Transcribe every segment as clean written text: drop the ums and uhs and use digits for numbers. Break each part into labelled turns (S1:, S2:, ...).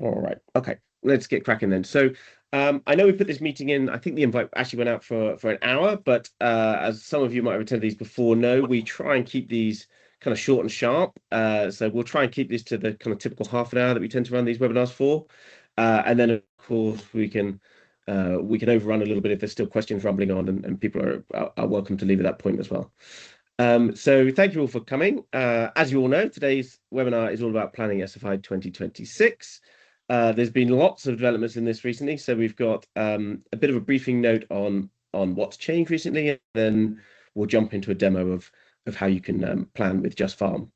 S1: All right. Okay. Let's get cracking then. So, I know we put this meeting in. I think the invite actually went out for an hour, but as some of you might have attended these before, know we try and keep these kind of short and sharp. So we'll try and keep this to the kind of typical half an hour that we tend to run these webinars for, and then of course we can overrun a little bit if there's still questions rumbling on, and people are welcome to leave at that point as well. So thank you all for coming. As you all know, today's webinar is all about planning SFI 2026. There's been lots of developments in this recently, so we've got a bit of a briefing note on what's changed recently, and then we'll jump into a demo of how you can plan with JustFarm.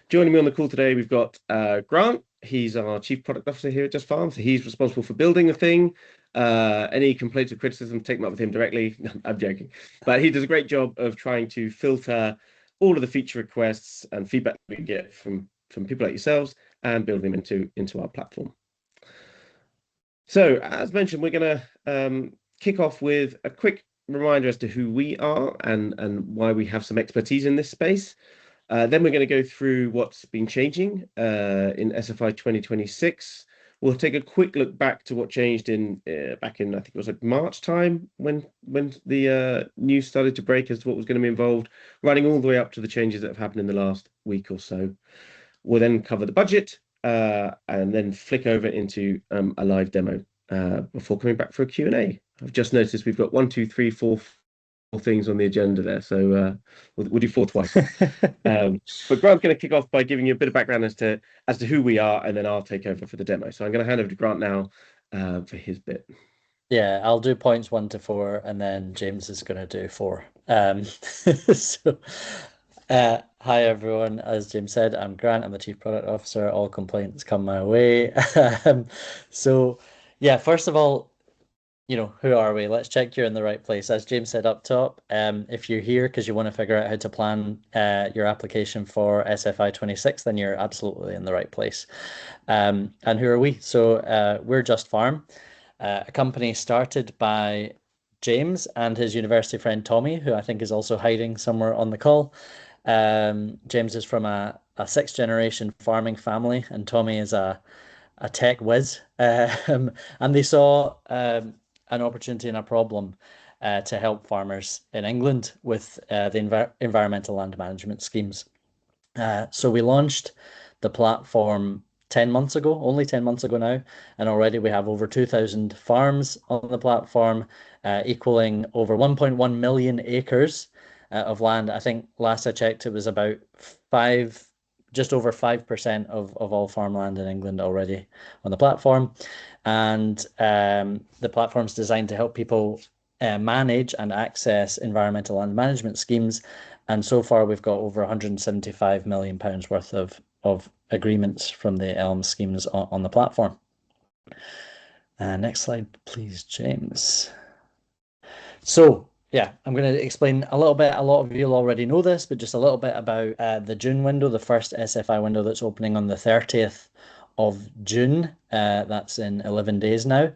S1: Joining me on the call today, we've got Grant. He's our Chief Product Officer here at JustFarm, so he's responsible for building the thing. Any complaints or criticism, take them up with him directly. No, I'm joking. But he does a great job of trying to filter all of the feature requests and feedback we get from people like yourselves and build them into our platform. So, as mentioned, we're going to kick off with a quick reminder as to who we are and why we have some expertise in this space. Then we're going to go through what's been changing in SFI 2026. We'll take a quick look back to what changed in back in, I think it was like March time when the news started to break as to what was going to be involved, running all the way up to the changes that have happened in the last week or so. We'll then cover the budget and then flick over into a live demo before coming back for a Q&A. I've just noticed we've got 1, 2, 3, 4 things on the agenda there, so we'll do 4 twice. But Grant's going to kick off by giving you a bit of background as to who we are, and then I'll take over for the demo. So I'm going to hand over to Grant now for his bit.
S2: Yeah, I'll do points 1 to 4, and then James is going to do 4. So, hi everyone. As James said, I'm Grant. I'm the Chief Product Officer. All complaints come my way. So, yeah, first of all, who are we? Let's check you're in the right place. As James said up top, if you're here because you want to figure out how to plan your application for SFI26, then you're absolutely in the right place. And who are we? So we're JustFarm, a company started by James and his university friend Tommy, who I think is also hiding somewhere on the call. James is from a 6th generation farming family, and Tommy is a tech whiz. And they saw an opportunity and a problem to help farmers in England with the environmental land management schemes. So we launched the platform 10 months ago, only 10 months ago now, and already we have over 2,000 farms on the platform, equaling over 1.1 million acres of land. I think last I checked, it was about just over 5% of all farmland in England already on the platform. And the platform is designed to help people manage and access environmental land management schemes. And so far, we've got over £175 million worth of agreements from the ELM schemes on the platform. Next slide, please, James. So, yeah, I'm going to explain a little bit. A lot of you will already know this, but just a little bit about the June window, the first SFI window that's opening on the 30th of June. That's in 11 days now.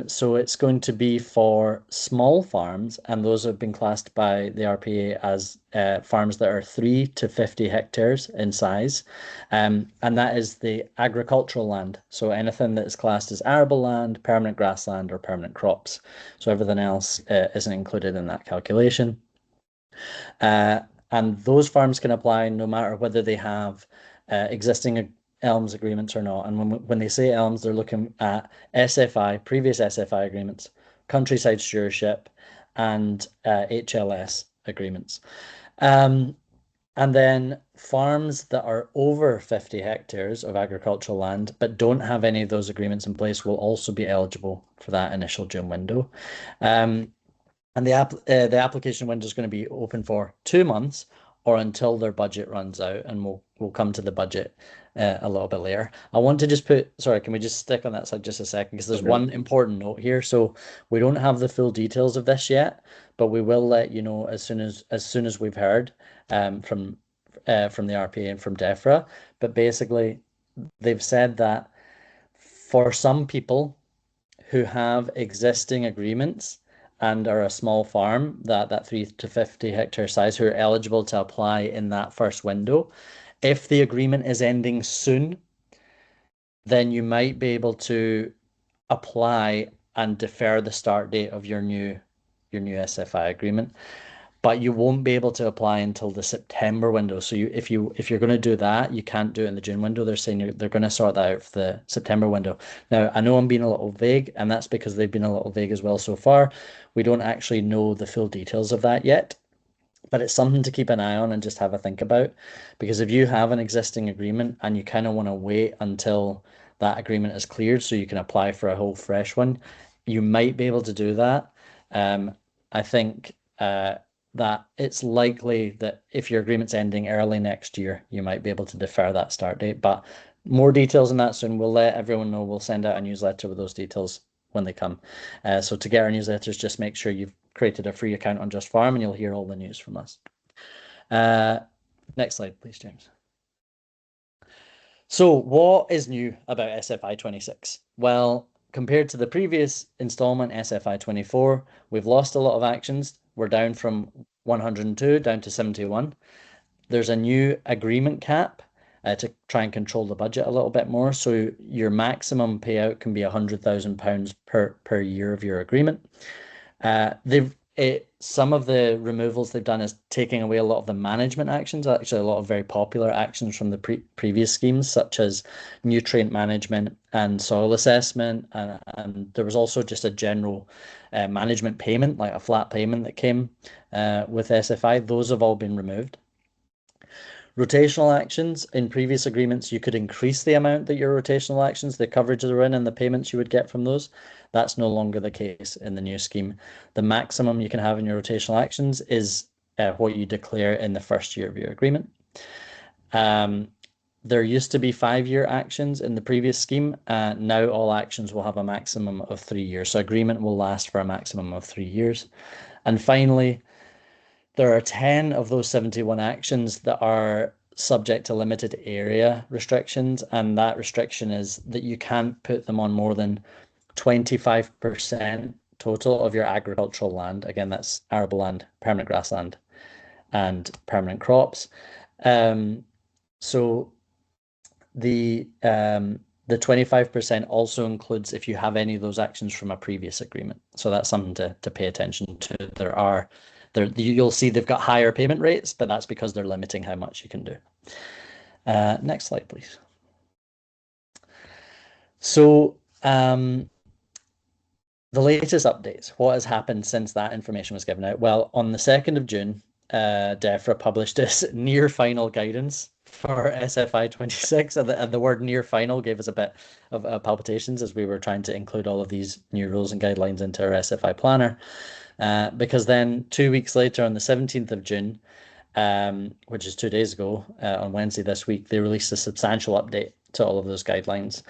S2: So it's going to be for small farms, and those have been classed by the RPA as farms that are 3 to 50 hectares in size. And that is the agricultural land. So anything that is classed as arable land, permanent grassland, or permanent crops. So everything else isn't included in that calculation. And those farms can apply no matter whether they have existing ELMS agreements or not. And when they say ELMS, they're looking at SFI, previous SFI agreements, countryside stewardship, and HLS agreements. And then farms that are over 50 hectares of agricultural land but don't have any of those agreements in place will also be eligible for that initial June window. And the application window is going to be open for 2 months or until their budget runs out, and we'll come to the budget a little bit later. I want to just sorry, can we just stick on that side just a second, because there's one important note here. So we don't have the full details of this yet, but we will let you know as soon as we've heard from the RPA and from DEFRA. But basically, they've said that for some people who have existing agreements and are a small farm, that 3 to 50 hectare size, who are eligible to apply in that first window, if the agreement is ending soon, then you might be able to apply and defer the start date of your new SFI agreement, but you won't be able to apply until the September window. So if you're going to do that, you can't do it in the June window. They're saying they're going to sort that out for the September window. Now, I know I'm being a little vague, and that's because they've been a little vague as well so far. We don't actually know the full details of that yet, but it's something to keep an eye on and just have a think about. Because if you have an existing agreement and you kind of want to wait until that agreement is cleared so you can apply for a whole fresh one, you might be able to do that. I think that it's likely that if your agreement's ending early next year, you might be able to defer that start date. But more details on that soon. We'll let everyone know. We'll send out a newsletter with those details when they come. So to get our newsletters, just make sure you've created a free account on JustFarm and you'll hear all the news from us. Next slide, please, James. So what is new about SFI26? Well, compared to the previous installment, SFI24, we've lost a lot of actions. We're down from 102 down to 71. There's a new agreement cap to try and control the budget a little bit more. So your maximum payout can be £100,000 per year of your agreement. Some of the removals they've done is taking away a lot of the management actions, actually a lot of very popular actions from the previous schemes, such as nutrient management and soil assessment. And there was also just a general management payment, like a flat payment that came with SFI. Those have all been removed. Rotational actions, in previous agreements, you could increase the amount that your rotational actions, the coverage they're in, and the payments you would get from those. That's no longer the case in the new scheme. The maximum you can have in your rotational actions is what you declare in the first year of your agreement. There used to be 5-year actions in the previous scheme. Now all actions will have a maximum of 3 years. So agreement will last for a maximum of 3 years. And finally, there are 10 of those 71 actions that are subject to limited area restrictions, and that restriction is that you can't put them on more than 25% total of your agricultural land. Again, that's arable land, permanent grassland, and permanent crops. So the 25% also includes if you have any of those actions from a previous agreement. So that's something to pay attention to. You'll see they've got higher payment rates, but that's because they're limiting how much you can do. Next slide, please. So the latest updates, what has happened since that information was given out? Well, on the 2nd of June, DEFRA published this near final guidance for SFI26, and the word near final gave us a bit of palpitations as we were trying to include all of these new rules and guidelines into our SFI planner. Because then 2 weeks later, on the 17th of June, which is 2 days ago, on Wednesday this week, they released a substantial update to all of those guidelines.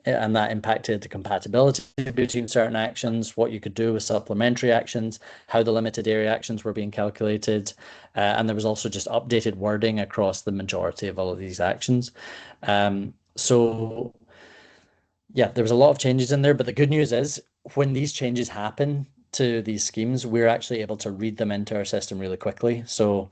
S2: And that impacted the compatibility between certain actions, what you could do with supplementary actions, how the limited area actions were being calculated. And there was also just updated wording across the majority of all of these actions. So yeah, there was a lot of changes in there, but the good news is when these changes happen to these schemes, we're actually able to read them into our system really quickly. So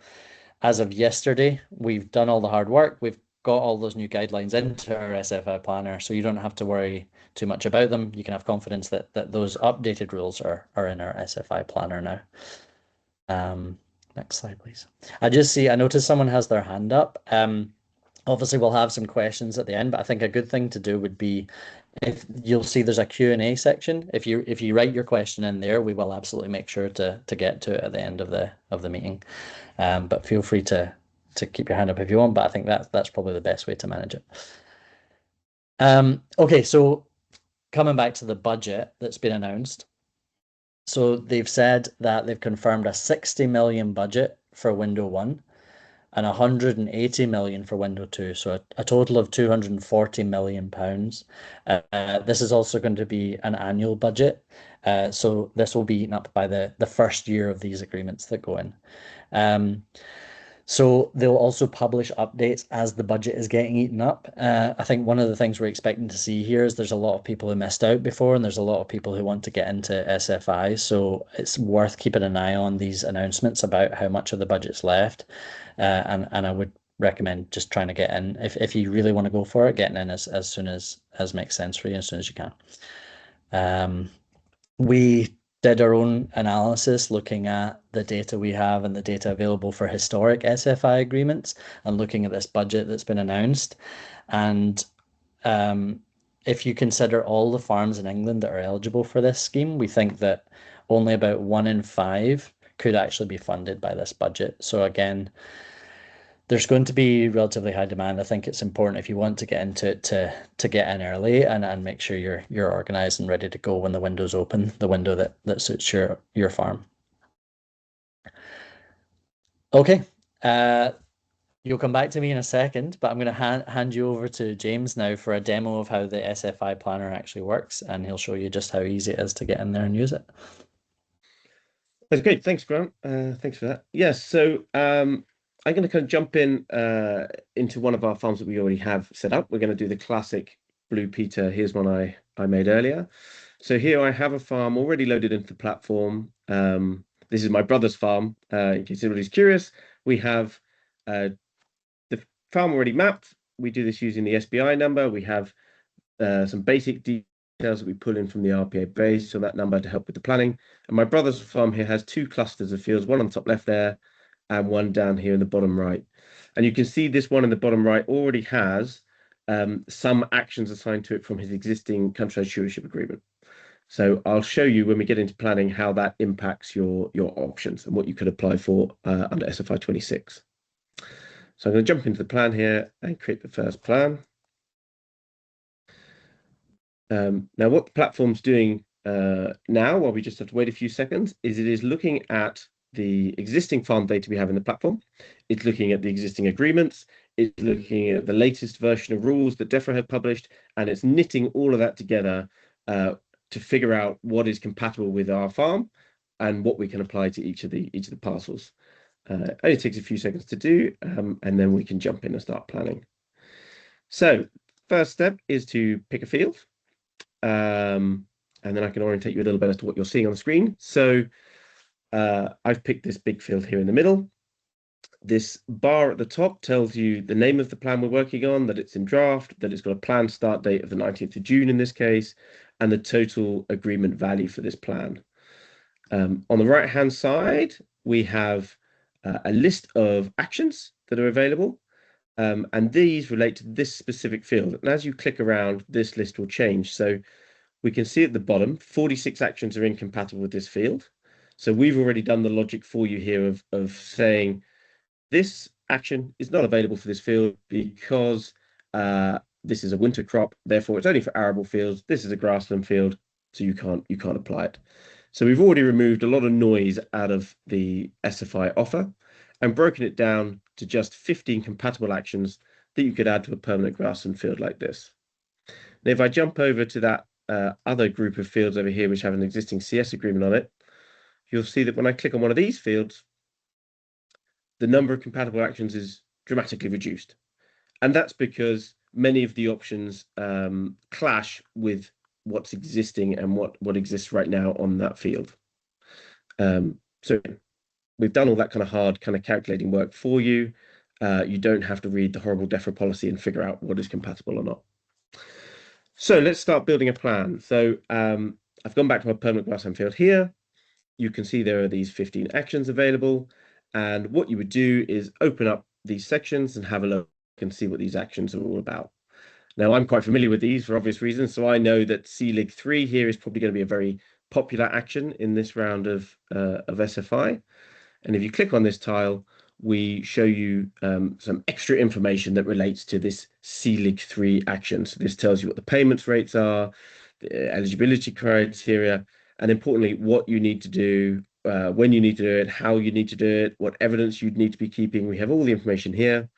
S2: as of yesterday, we've done all the hard work. We've got all those new guidelines into our SFI planner, so you don't have to worry too much about them. You can have confidence that those updated rules are in our SFI planner now. Next slide, please. I noticed someone has their hand up. Obviously, we'll have some questions at the end, but I think a good thing to do would be, if you'll see there's a Q&A section. If you write your question in there, we will absolutely make sure to get to it at the end of the meeting. But feel free to keep your hand up if you want, but I think that's probably the best way to manage it. Okay, so coming back to the budget that's been announced. So they've said that they've confirmed a 60 million budget for window 1 and 180 million for window 2, so a total of 240 million pounds. This is also going to be an annual budget, so this will be eaten up by the first year of these agreements that go in. So they'll also publish updates as the budget is getting eaten up. I think one of the things we're expecting to see here is there's a lot of people who missed out before, and there's a lot of people who want to get into SFI. So it's worth keeping an eye on these announcements about how much of the budget's left. And I would recommend just trying to get in. If you really want to go for it, getting in as soon as makes sense for you, as soon as you can. We did our own analysis looking at the data we have and the data available for historic SFI agreements and looking at this budget that's been announced. And if you consider all the farms in England that are eligible for this scheme, we think that only about 1 in 5 could actually be funded by this budget. So again, there's going to be relatively high demand. I think it's important if you want to get into it to get in early and make sure you're organized and ready to go when the window's open, the window that suits your farm. Okay, you'll come back to me in a second, but I'm going to hand you over to James now for a demo of how the SFI planner actually works, and he'll show you just how easy it is to get in there and use it.
S1: That's great. Thanks, Grant. Thanks for that. Yes, so I'm going to kind of jump in into one of our farms that we already have set up. We're going to do the classic Blue Peter. Here's one I made earlier. So here I have a farm already loaded into the platform. This is my brother's farm. In case anybody's curious, we have the farm already mapped. We do this using the SBI number. We have some basic details that we pull in from the RPA base on that number to help with the planning. And my brother's farm here has 2 clusters of fields, one on the top left there and one down here in the bottom right. And you can see this one in the bottom right already has some actions assigned to it from his existing countryside stewardship agreement. So I'll show you when we get into planning how that impacts your options and what you could apply for under SFI26. So I'm going to jump into the plan here and create the first plan. Now, what the platform's doing now, while we just have to wait a few seconds, is it is looking at the existing farm data we have in the platform. It's looking at the existing agreements. It's looking at the latest version of rules that DEFRA have published, and it's knitting all of that together to figure out what is compatible with our farm and what we can apply to each of the parcels. It only takes a few seconds to do, and then we can jump in and start planning. So first step is to pick a field. And then I can orientate you a little bit as to what you're seeing on the screen. So I've picked this big field here in the middle. This bar at the top tells you the name of the plan we're working on, that it's in draft, that it's got a planned start date of the 19th of June in this case, and the total agreement value for this plan. On the right-hand side, we have a list of actions that are available. And these relate to this specific field. And as you click around, this list will change. So we can see at the bottom, 46 actions are incompatible with this field. So we've already done the logic for you here of saying this action is not available for this field because this is a winter crop. Therefore, it's only for arable fields. This is a grassland field, so you can't apply it. So we've already removed a lot of noise out of the SFI offer and broken it down to just 15 compatible actions that you could add to a permanent grassland field like this. Now, if I jump over to that other group of fields over here, which have an existing CS agreement on it, you'll see that when I click on one of these fields, the number of compatible actions is dramatically reduced. And that's because many of the options clash with what's existing and what exists right now on that field. So we've done all that kind of hard kind of calculating work for you. You don't have to read the horrible DEFRA policy and figure out what is compatible or not. So let's start building a plan. So I've gone back to my permanent grassland field here. You can see there are these 15 actions available. And what you would do is open up these sections and have a look and see what these actions are all about. Now, I'm quite familiar with these for obvious reasons. So I know that CLIG 3 here is probably going to be a very popular action in this round of SFI. And if you click on this tile, we show you some extra information that relates to this CLIG 3 action. So this tells you what the payments rates are, the eligibility criteria, and importantly, what you need to do, when you need to do it, how you need to do it, what evidence you'd need to be keeping. We have all the information here.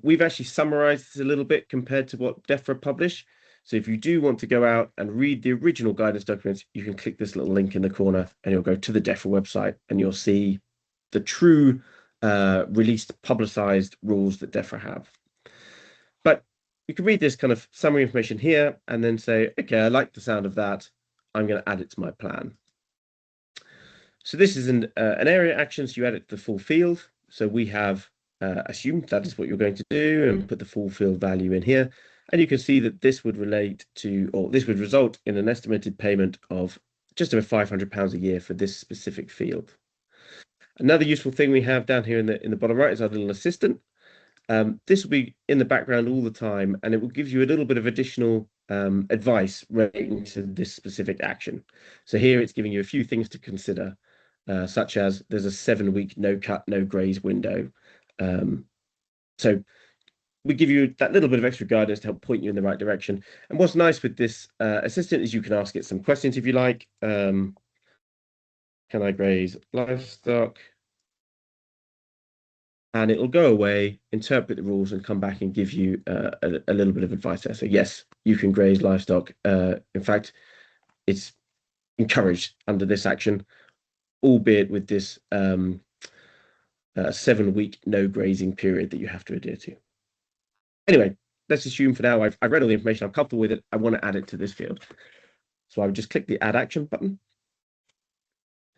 S1: We've actually summarized this a little bit compared to what DEFRA published. So if you do want to go out and read the original guidance documents, you can click this little link in the corner and you'll go to the DEFRA website and you'll see the true released publicized rules that DEFRA have. But you can read this kind of summary information here and then say, okay, I like the sound of that. I'm going to add it to my plan. So this is an area action, so you add it to the full field. So we have assume that is what you're going to do and put the full field value in here. And you can see that this would relate to, or this would result in an estimated payment of just over £500 a year for this specific field. Another useful thing we have down here in the bottom right is our little assistant. This will be in the background all the time, and it will give you a little bit of additional advice relating to this specific action. So here it's giving you a few things to consider, such as there's a 7-week no cut, no graze window. So we give you that little bit of extra guidance to help point you in the right direction. And what's nice with this assistant is you can ask it some questions if you like. Can I graze livestock? And it'll go away, interpret the rules, and come back and give you a little bit of advice there. So yes, you can graze livestock. In fact, it's encouraged under this action, albeit with this 7-week no grazing period that you have to adhere to. Anyway, let's assume for now I've read all the information, I'm comfortable with it, I want to add it to this field. So I would just click the Add Action button.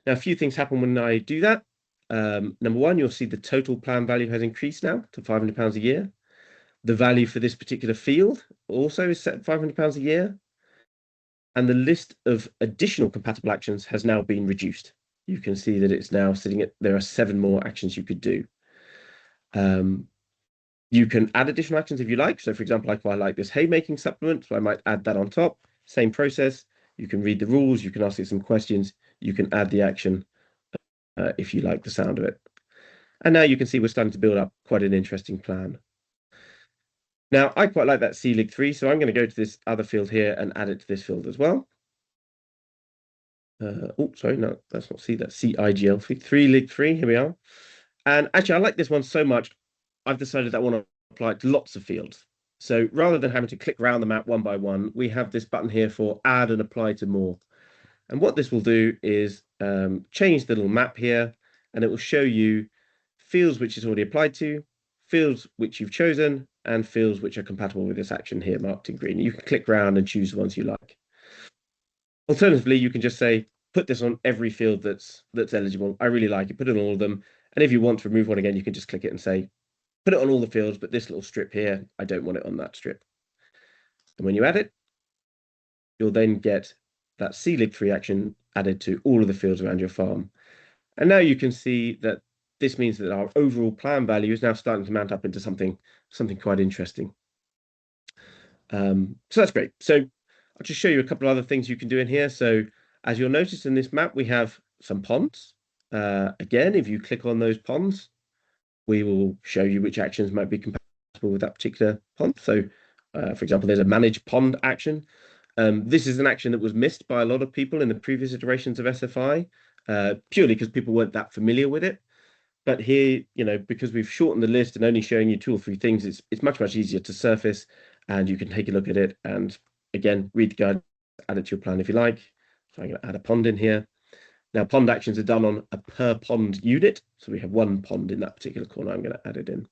S1: Now, a few things happen when I do that. Number one, you'll see the total plan value has increased now to £500 a year. The value for this particular field also is set at £500 a year. And the list of additional compatible actions has now been reduced. You can see that it's now sitting at, there are 7 more actions you could do. You can add additional actions if you like. So for example, I quite like this haymaking supplement, so I might add that on top. Same process. You can read the rules, you can ask it some questions, you can add the action if you like the sound of it. And now you can see we're starting to build up quite an interesting plan. Now, I quite like that CLIG3, so I'm going to go to this other field here and add it to this field as well. Oh, sorry, no, that's not C, that's CIGL3, 3LIG3, here we are. And actually, I like this one so much, I've decided that I want to apply it to lots of fields. So rather than having to click around the map one by one, we have this button here for add and apply to more. And what this will do is change the little map here, and it will show you fields which is already applied to, fields which you've chosen, and fields which are compatible with this action here marked in green. You can click around and choose the ones you like. Alternatively, you can just say, put this on every field that's eligible. I really like it, put it on all of them. And if you want to remove one again, you can just click it and say, put it on all the fields, but this little strip here, I don't want it on that strip. And when you add it, you'll then get that CLIG3 action added to all of the fields around your farm. And now you can see that this means that our overall plan value is now starting to mount up into something quite interesting. So that's great. So I'll just show you a couple of other things you can do in here. So as you'll notice in this map, we have some ponds. Again, if you click on those ponds, we will show you which actions might be compatible with that particular pond. So for example, there's a manage pond action. This is an action that was missed by a lot of people in the previous iterations of SFI, purely because people weren't that familiar with it. But here, because we've shortened the list and only showing you 2 or 3 things, it's much easier to surface, and you can take a look at it and again read the guide, add it to your plan if you like. So I'm going to add a pond in here. Now, pond actions are done on a per pond unit, so we have 1 pond in that particular corner. I'm going to add it in.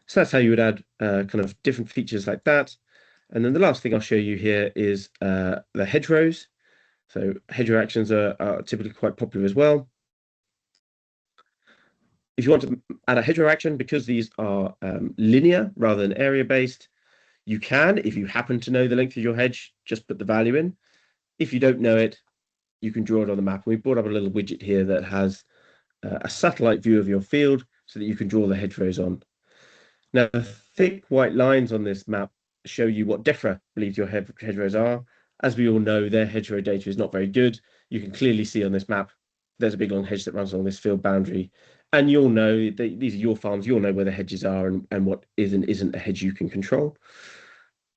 S1: So that's how you would add kind of different features like that. And then the last thing I'll show you here is the hedgerows. So hedgerow actions are typically quite popular as well. If you want to add a hedgerow action, because these are linear rather than area-based, you can, if you happen to know the length of your hedge, just put the value in. If you don't know it, you can draw it on the map. And we've brought up a little widget here that has a satellite view of your field so that you can draw the hedgerows on. Now, the thick white lines on this map show you what DEFRA believes your hedgerows are. As we all know, their hedgerow data is not very good. You can clearly see on this map, there's a big long hedge that runs along this field boundary. And you'll know, these are your farms, you'll know where the hedges are and what is and isn't a hedge you can control.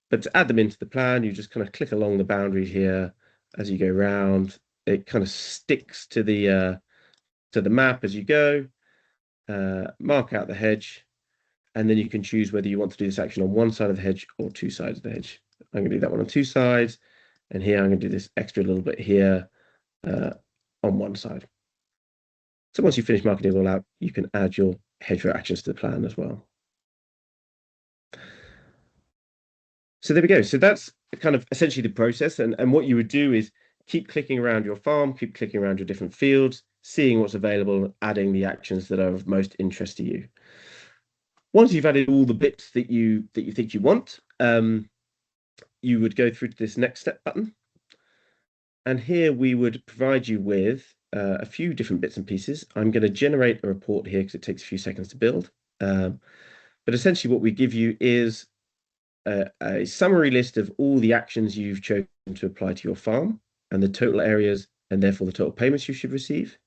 S1: But to add them into the plan, you just kind of click along the boundary here as you go around. It kind of sticks to the map as you go. Mark out the hedge, and then you can choose whether you want to do this action on one side of the hedge or 2 sides of the hedge. I'm going to do that one on 2 sides, and here I'm going to do this extra little bit here on 1 side. So once you finish marking it all out, you can add your hedgerow actions to the plan as well. So there we go. So that's kind of essentially the process. And what you would do is keep clicking around your farm, keep clicking around your different fields, seeing what's available, adding the actions that are of most interest to you. Once you've added all the bits that you think you want, you would go through to this next step button. And here we would provide you with a few different bits and pieces. I'm going to generate a report here because it takes a few seconds to build. But essentially what we give you is a summary list of all the actions you've chosen to apply to your farm and the total areas and therefore the total payments you should receive.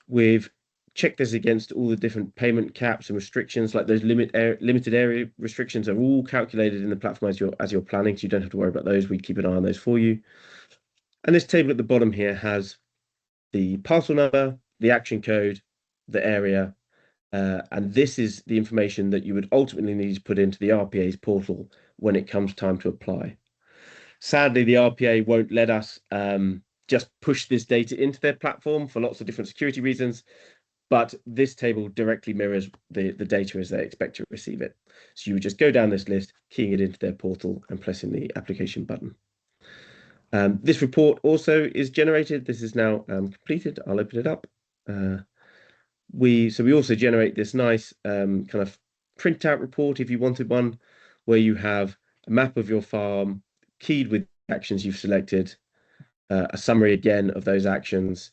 S1: We've checked this against all the different payment caps and restrictions, like those limited area restrictions are all calculated in the platform as you're planning, so you don't have to worry about those. We keep an eye on those for you. And this table at the bottom here has the parcel number, the action code, the area, and this is the information that you would ultimately need to put into the RPA's portal when it comes time to apply. Sadly, the RPA won't let us just push this data into their platform for lots of different security reasons, but this table directly mirrors the data as they expect to receive it. So you would just go down this list, keying it into their portal and pressing the application button. This report also is generated. This is now completed. I'll open it up. We also generate this nice kind of printout report if you wanted one, where you have a map of your farm keyed with actions you've selected, a summary again of those actions,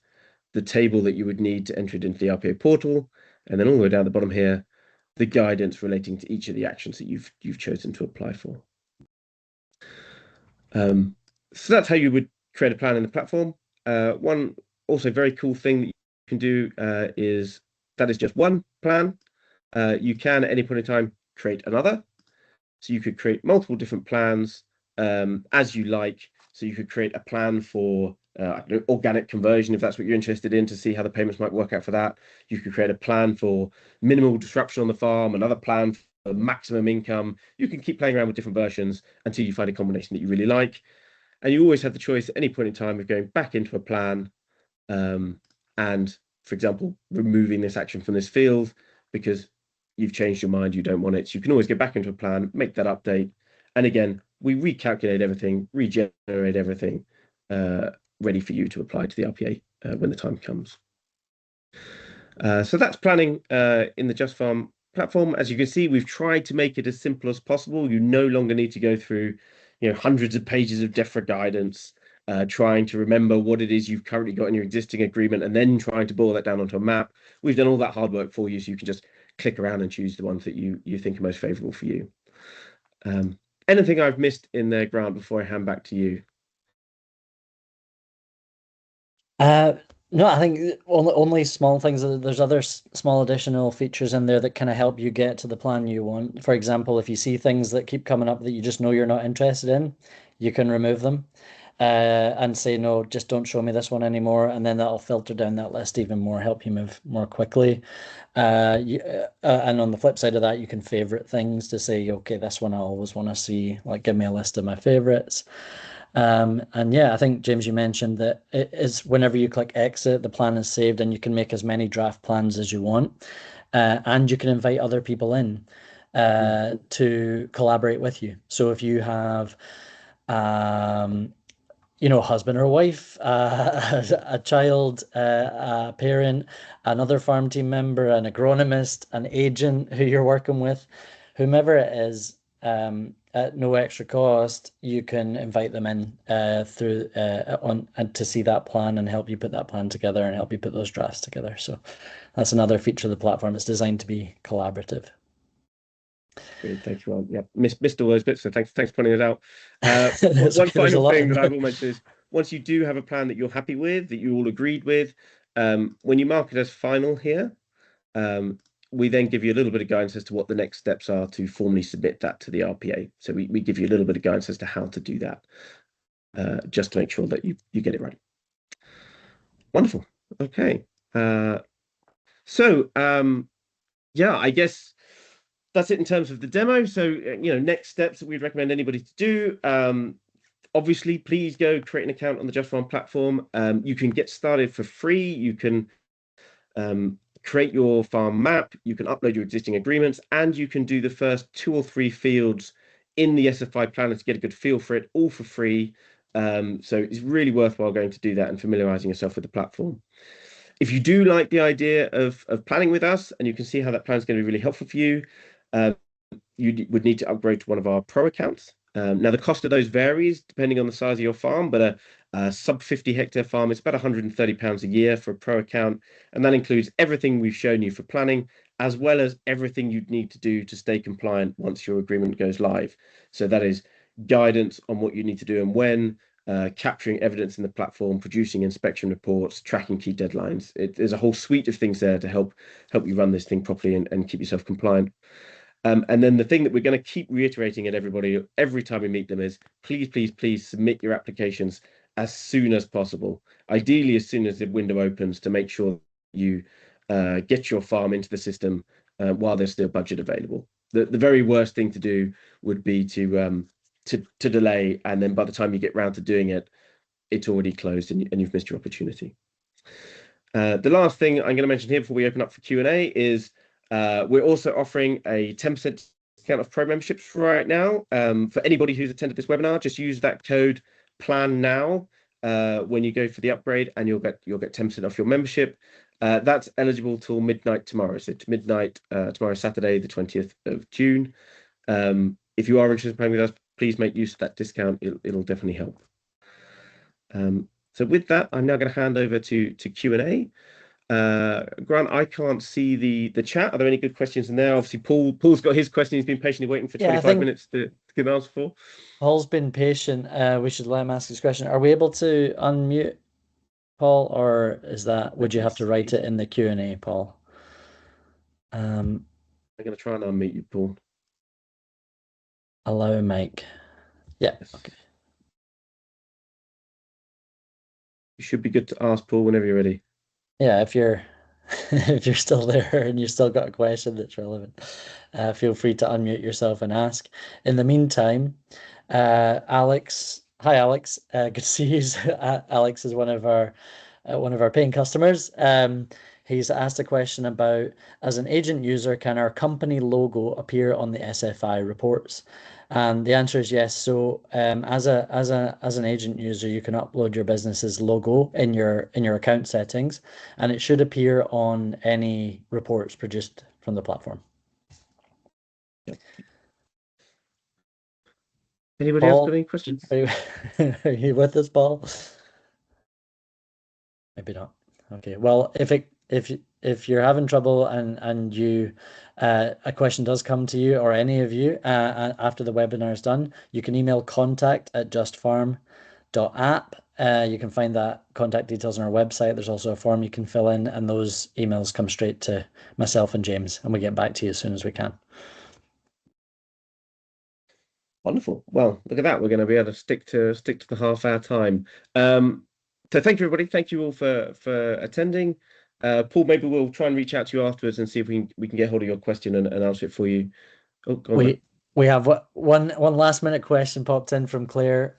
S1: the table that you would need to enter it into the RPA portal, and then all the way down the bottom here, the guidance relating to each of the actions that you've chosen to apply for. So that's how you would create a plan in the platform. One also very cool thing that you can do is that is just one plan. You can at any point in time create another. So you could create multiple different plans as you like. So you could create a plan for organic conversion if that's what you're interested in, to see how the payments might work out for that. You could create a plan for minimal disruption on the farm, another plan for maximum income. You can keep playing around with different versions until you find a combination that you really like. And you always have the choice at any point in time of going back into a plan and, for example, removing this action from this field because you've changed your mind, you don't want it. So you can always go back into a plan, make that update. And again, we recalculate everything, regenerate everything, ready for you to apply to the RPA when the time comes. So that's planning in the JustFarm platform. As you can see, we've tried to make it as simple as possible. You no longer need to go through hundreds of pages of DEFRA guidance, trying to remember what it is you've currently got in your existing agreement and then trying to boil that down onto a map. We've done all that hard work for you, so you can just click around and choose the ones that you think are most favorable for you. Anything I've missed in there, Grant, before I hand back to you?
S2: No, I think only small things. There's other small additional features in there that kind of help you get to the plan you want. For example, if you see things that keep coming up that you just know you're not interested in, you can remove them and say, no, just don't show me this one anymore. And then that'll filter down that list even more, help you move more quickly. And on the flip side of that, you can favorite things to say, okay, this one I always want to see, like give me a list of my favorites. And yeah, I think, James, you mentioned that it is whenever you click exit, the plan is saved and you can make as many draft plans as you want. And you can invite other people in to collaborate with you. So if you have, husband or wife, a child, a parent, another farm team member, an agronomist, an agent who you're working with, whomever it is, at no extra cost, you can invite them in through and to see that plan and help you put that plan together and help you put those drafts together. So that's another feature of the platform. It's designed to be collaborative.
S1: Great, thank you. Yeah, missed all those bits, so thanks for pointing it out.
S2: One
S1: final thing that I will mention is once you do have a plan that you're happy with, that you all agreed with, when you mark it as final here, we then give you a little bit of guidance as to what the next steps are to formally submit that to the RPA. So we give you a little bit of guidance as to how to do that, just to make sure that you get it right. Wonderful. Okay. Yeah, I guess that's it in terms of the demo. So, next steps that we'd recommend anybody to do. Obviously, please go create an account on the JustFarm platform. You can get started for free. You can create your farm map, you can upload your existing agreements, and you can do the first 2 or 3 fields in the SFI planner to get a good feel for it, all for free. So it's really worthwhile going to do that and familiarizing yourself with the platform. If you do like the idea of planning with us, and you can see how that plan is going to be really helpful for you, uh, you would need to upgrade to one of our pro accounts. Now, the cost of those varies depending on the size of your farm, but a sub 50 hectare farm is about £130 a year for a pro account. And that includes everything we've shown you for planning, as well as everything you'd need to do to stay compliant once your agreement goes live. So that is guidance on what you need to do and when, capturing evidence in the platform, producing inspection reports, tracking key deadlines. There's a whole suite of things there to help you run this thing properly and keep yourself compliant. And then the thing that we're going to keep reiterating at everybody every time we meet them is please, please, please submit your applications as soon as possible. Ideally, as soon as the window opens to make sure you get your farm into the system while there's still budget available. The very worst thing to do would be to delay, and then by the time you get round to doing it, it's already closed and you've missed your opportunity. The last thing I'm going to mention here before we open up for Q&A is we're also offering a 10% discount of pro memberships right now. For anybody who's attended this webinar, just use that code plan now when you go for the upgrade, and you'll get 10% off your membership. That's eligible till midnight tomorrow. So to midnight tomorrow, Saturday, the 20th of June. If you are interested in playing with us, please make use of that discount. It'll definitely help. So with that, I'm now going to hand over to Q&A. Grant, I can't see the chat. Are there any good questions in there? Obviously, Paul's got his question. He's been patiently waiting for 25 minutes to give an answer for.
S2: Paul's been patient. We should let him ask his question. Are we able to unmute Paul, or would you have to write it in the Q&A, Paul?
S1: I'm going to try and unmute you, Paul.
S2: Allow mic. Yeah.
S1: Yes.
S2: Okay.
S1: You should be good to ask Paul whenever you're ready.
S2: Yeah, if you're if you're still there and you've still got a question that's relevant, feel free to unmute yourself and ask. In the meantime, Alex, hi Alex, good to see you. Alex is one of our paying customers. He's asked a question about, as an agent user, can our company logo appear on the SFI reports? And the answer is yes. So as an agent user, you can upload your business's logo in your account settings, and it should appear on any reports produced from the platform.
S1: Yep. Anybody
S2: Paul,
S1: else got any questions?
S2: Are you with us, Paul? Maybe not. Okay. Well, if you're having trouble and you a question does come to you, or any of you after the webinar is done, you can email contact@justfarm.app. You can find that contact details on our website. There's also a form you can fill in, and those emails come straight to myself and James, and we get back to you as soon as we can.
S1: Wonderful. Well, look at that. We're going to be able to stick to the half-hour time. So thank you, everybody. Thank you all for attending. Paul, maybe we'll try and reach out to you afterwards and see if we can get hold of your question and answer it for you. Oh, go on.
S2: We have one last minute question popped in from Claire.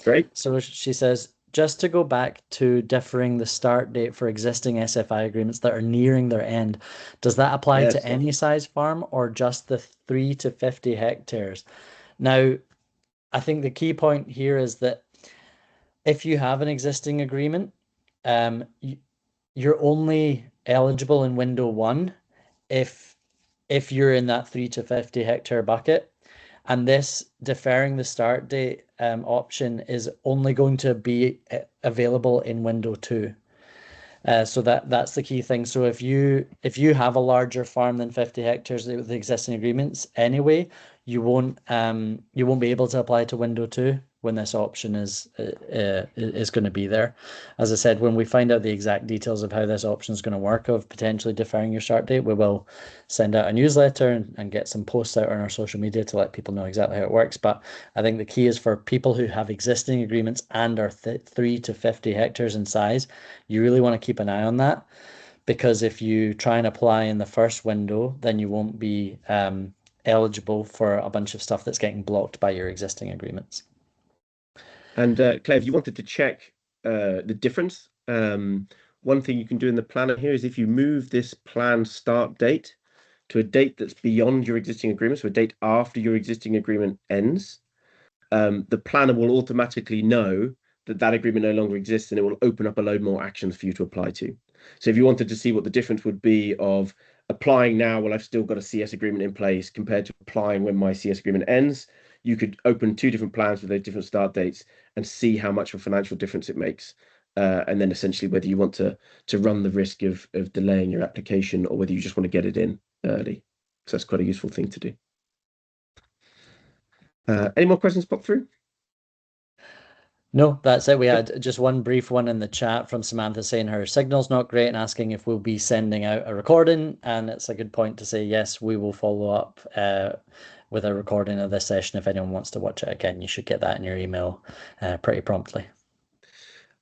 S1: Great.
S2: So she says, just to go back to differing the start date for existing SFI agreements that are nearing their end, does that apply to any size farm or just the 3 to 50 hectares? Now, I think the key point here is that if you have an existing agreement, you're only eligible in window 1 if you're in that 3 to 50 hectare bucket. And this deferring the start date option is only going to be available in window 2. So that's the key thing. So if you have a larger farm than 50 hectares with existing agreements anyway, you won't be able to apply to window 2 when this option is going to be there. As I said, when we find out the exact details of how this option is going to work of potentially deferring your start date, we will send out a newsletter and get some posts out on our social media to let people know exactly how it works. But I think the key is for people who have existing agreements and are 3 to 50 hectares in size, you really want to keep an eye on that, because if you try and apply in the first window, then you won't be eligible for a bunch of stuff that's getting blocked by your existing agreements.
S1: And Claire, if you wanted to check the difference, one thing you can do in the planner here is if you move this plan start date to a date that's beyond your existing agreement, so a date after your existing agreement ends, the planner will automatically know that agreement no longer exists, and it will open up a load more actions for you to apply to. So if you wanted to see what the difference would be of applying now, well, I've still got a CS agreement in place compared to applying when my CS agreement ends, you could open two different plans with those different start dates and see how much of a financial difference it makes. And then essentially whether you want to run the risk of delaying your application or whether you just want to get it in early. So that's quite a useful thing to do. Any more questions pop through?
S2: No, that's it. We had just one brief one in the chat from Samantha saying her signal's not great and asking if we'll be sending out a recording. And it's a good point to say, yes, we will follow up with a recording of this session. If anyone wants to watch it again, you should get that in your email pretty promptly.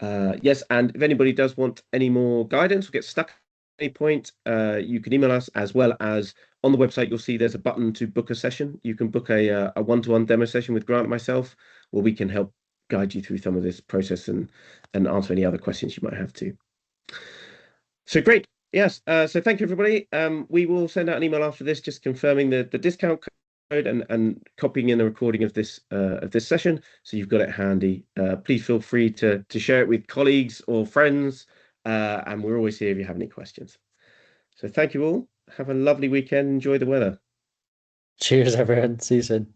S1: Yes, and if anybody does want any more guidance or get stuck at any point, you can email us, as well as on the website you'll see there's a button to book a session. You can book a one-to-one demo session with Grant and myself, where we can help guide you through some of this process and answer any other questions you might have too. So great. Yes. So thank you, everybody. We will send out an email after this, just confirming the discount code and copying in the recording of this session, so you've got it handy. Please feel free to share it with colleagues or friends, and we're always here if you have any questions. So thank you all. Have a lovely weekend. Enjoy the weather.
S2: Cheers, everyone. See you soon.